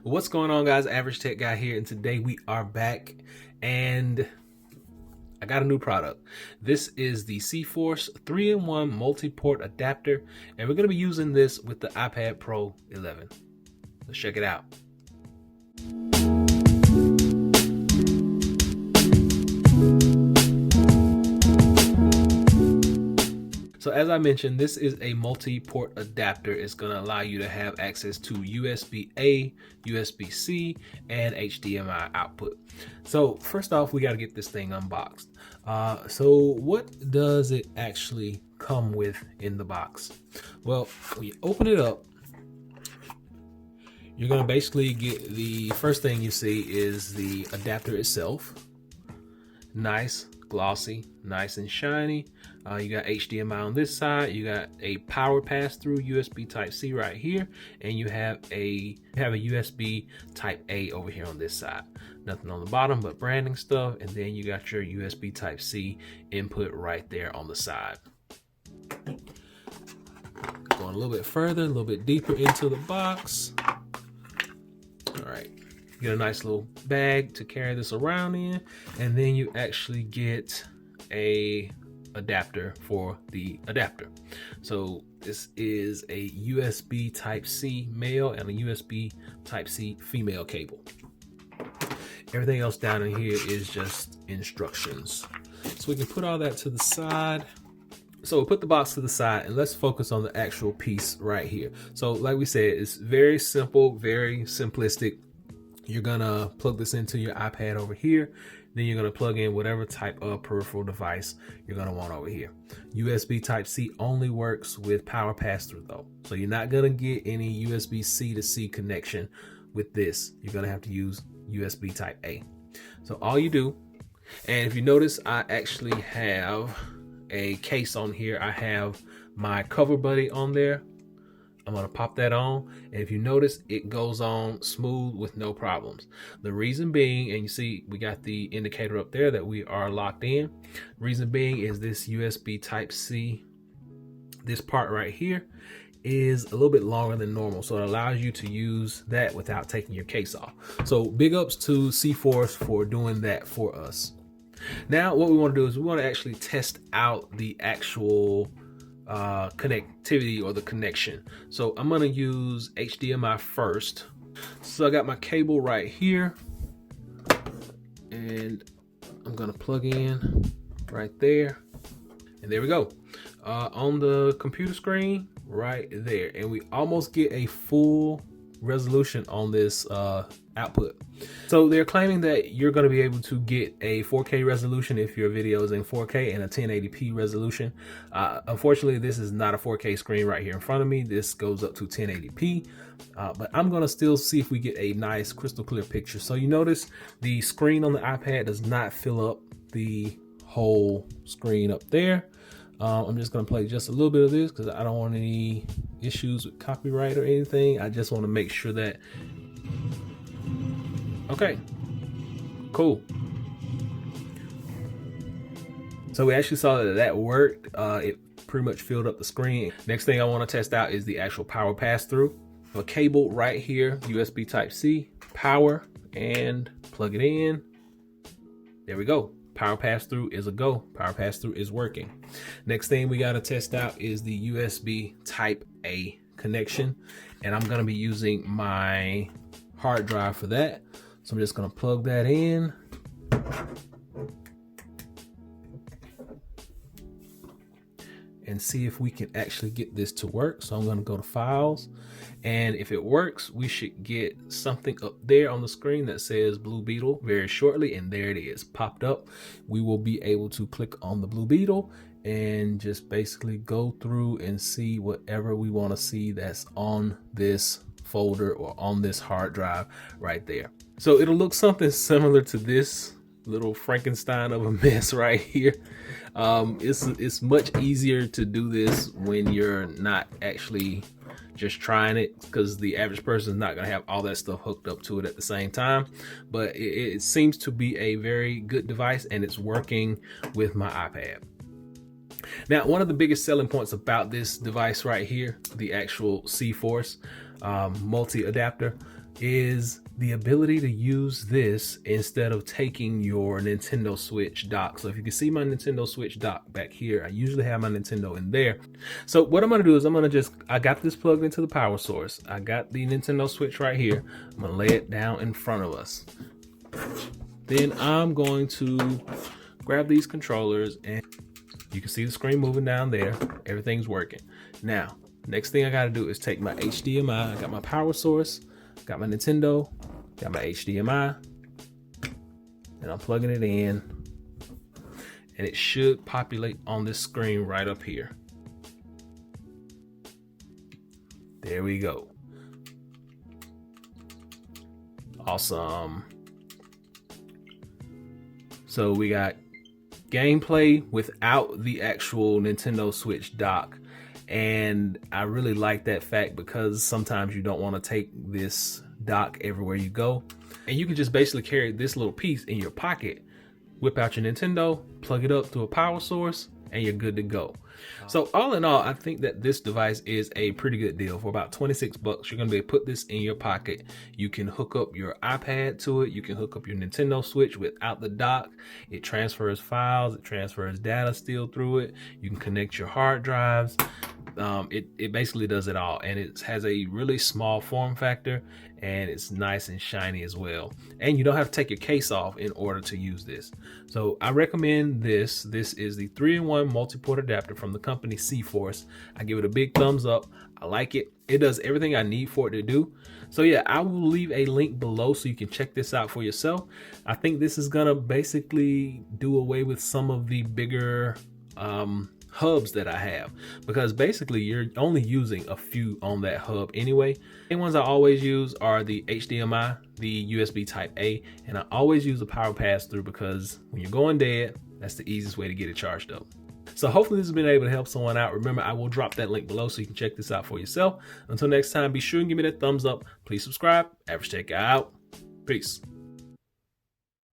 What's going on, guys? Average Tech Guy here, and today we are back and I got a new product. This is the C-Force 3-in-1 multi-port adapter, and we're going to be using this with the iPad Pro 11. Let's check it out. So as I mentioned, this is a multi-port adapter. It's going to allow you to have access to USB-A, USB-C, and HDMI output. So first off, we got to get this thing unboxed. So what does it actually come with in the box? Well, when you open it up, you're going to basically get the first thing you see is the adapter itself. Nice, glossy, nice and shiny. You got HDMI on this side, you got a power pass-through USB Type-C right here, and you have a USB Type-A over here on this side. Nothing on the bottom but branding stuff, and then you got your USB Type-C input right there on the side. Going a little bit further, a little bit deeper into the box. All right. Get a nice little bag to carry this around in, and then you actually get a adapter for the adapter. So this is a USB Type-C male and a USB Type-C female cable. Everything else down in here is just instructions. So we can put all that to the side. So we'll put the box to the side and let's focus on the actual piece right here. So like we said, it's very simple, very simplistic. You're gonna plug this into your iPad over here. Then you're gonna plug in whatever type of peripheral device you're gonna want over here. USB Type-C only works with power pass-through though. So you're not gonna get any USB-C to C connection with this. You're gonna have to use USB Type-A. So all you do, and if you notice, I actually have a case on here. I have my Cover Buddy on there. I'm gonna pop that on, and if you notice, it goes on smooth with no problems. The reason being, and you see we got the indicator up there that we are locked in. Reason being is this USB Type-C, this part right here is a little bit longer than normal, so it allows you to use that without taking your case off. So big ups to C-Force for doing that for us. Now what we want to do is we want to actually test out the actual connectivity or the connection. So I'm gonna use HDMI first. So I got my cable right here, and I'm gonna plug in right there, and there we go. On the computer screen right there, and we almost get a full resolution on this output. So they're claiming that you're going to be able to get a 4K resolution if your video is in 4K and a 1080p resolution. Unfortunately, this is not a 4K screen right here in front of me. This goes up to 1080p, but I'm going to still see if we get a nice crystal clear picture. So you notice the screen on the iPad does not fill up the whole screen up there. I'm just going to play just a little bit of this because I don't want any issues with copyright or anything. I just want to make sure that, okay, cool. So we actually saw that that worked. It pretty much filled up the screen. Next thing I want to test out is the actual power pass-through. A cable right here, USB Type-C, power, and plug it in. There we go. Power pass-through is a go. Power pass-through is working. Next thing we got to test out is the USB Type-A connection, and I'm going to be using my hard drive for that. So I'm just going to plug that in. And see if we can actually get this to work. So I'm going to go to Files, and if it works, we should get something up there on the screen that says Blue Beetle very shortly, and there it is popped up. We will be able to click on the Blue Beetle and just basically go through and see whatever we want to see that's on this folder or on this hard drive right there. So it'll look something similar to this little Frankenstein of a mess right here. It's much easier to do this when you're not actually just trying it, because the average person is not going to have all that stuff hooked up to it at the same time. But it seems to be a very good device, and it's working with my iPad. Now, one of the biggest selling points about this device right here, the actual C-Force multi adapter, is the ability to use this instead of taking your Nintendo Switch dock. So if you can see my Nintendo Switch dock back here, I usually have my Nintendo in there. So what I'm gonna do is I got this plugged into the power source. I got the Nintendo Switch right here. I'm gonna lay it down in front of us. Then I'm going to grab these controllers, and you can see the screen moving down there. Everything's working. Now, next thing I gotta do is take my HDMI. I got my power source, got my Nintendo, got my HDMI, and I'm plugging it in, and it should populate on this screen right up here. There we go. Awesome. So we got gameplay without the actual Nintendo Switch dock. And I really like that fact, because sometimes you don't want to take this dock everywhere you go. And you can just basically carry this little piece in your pocket, whip out your Nintendo, plug it up to a power source, and you're good to go. So all in all, I think that this device is a pretty good deal. For about 26 bucks, you're gonna be able to put this in your pocket. You can hook up your iPad to it. You can hook up your Nintendo Switch without the dock. It transfers files, it transfers data still through it. You can connect your hard drives. It basically does it all, and it has a really small form factor, and it's nice and shiny as well. And you don't have to take your case off in order to use this. So I recommend this. This is the 3-in-1 multi-port adapter from the company C-Force. I give it a big thumbs up. I like it. It does everything I need for it to do. So yeah, I will leave a link below so you can check this out for yourself. I think this is gonna basically do away with some of the bigger hubs that I have, because basically you're only using a few on that hub anyway. The ones I always use are the HDMI, the USB type A, and I always use a power pass through, because when you're going dead, that's the easiest way to get it charged up. So hopefully this has been able to help someone out. Remember, I will drop that link below so you can check this out for yourself. Until next time, be sure and give me that thumbs up. Please subscribe. Average Tech out. Peace.